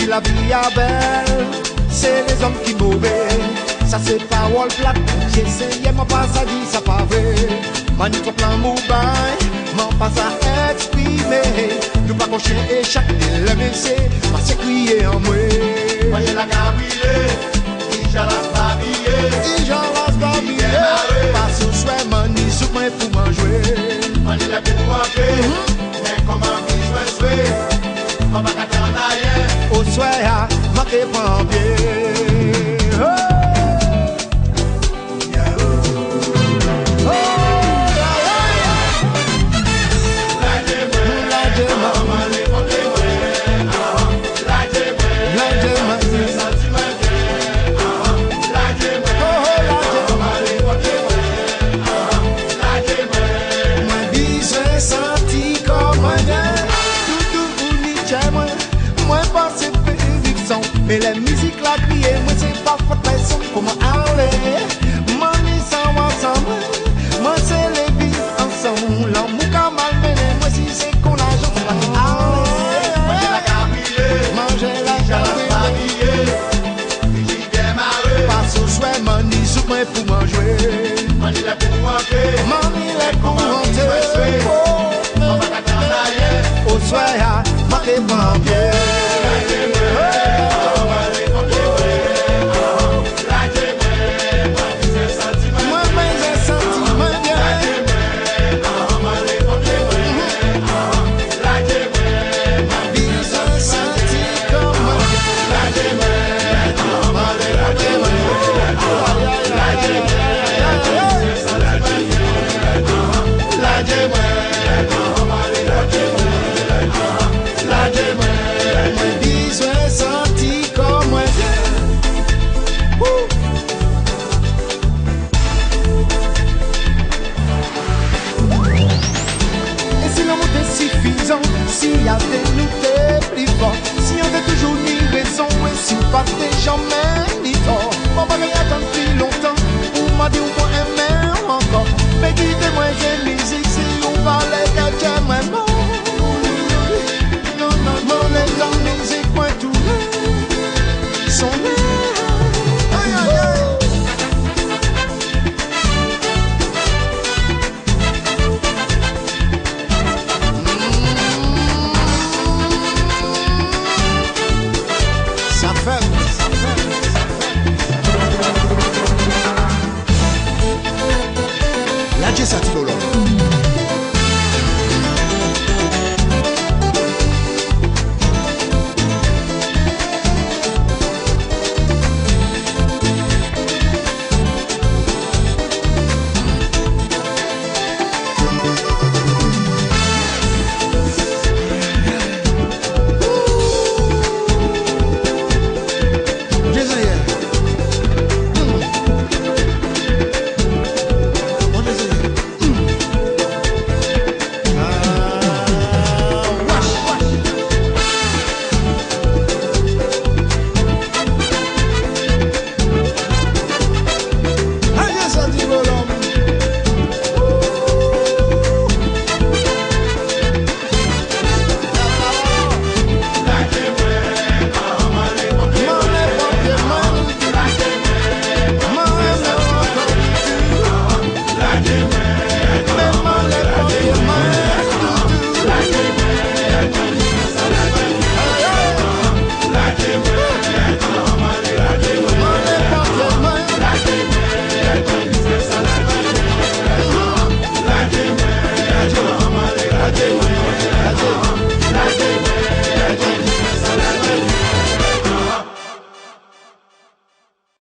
si la vie est belle, c'est les hommes qui mauvais. Ça c'est parole plate, j'ai essayé, mais pas ça dit, ça pas vrai. Mani trop plein moubaille, mais pas à exprimer. Nous pas qu'on chien et chaque LMC, parce que crier en moi. Voyez la cabine, il j'en laisse pas billet. Il j'en laisse pas billet. Parce que soit mani sous moi pour manger. Mani la pour manquer, mais comment vivre souhait. On va qu'à en arrière. Au soir, manquer pas bien. Mais la musique la criée, moi c'est pas faute personne comment aller. Mani sans ensemble, moi c'est les vies ensemble. L'amour qu'a malmené, moi si c'est qu'on a j'en fais aller. Manger la cabine, manger la cabine, j'y démarre. Parce au soir mani sous moi pour manger. Mani la pour manger, mani la pour manger. On va qu'à en arrière. Au soir, manquez pas bien. Si y a des nous des plus forts, si on a toujours ni raison et si pas des jamais ni tort, on va rien attendre plus longtemps, ou m'a dit ou moi aimer encore, mais dites-moi j'ai musique si on va les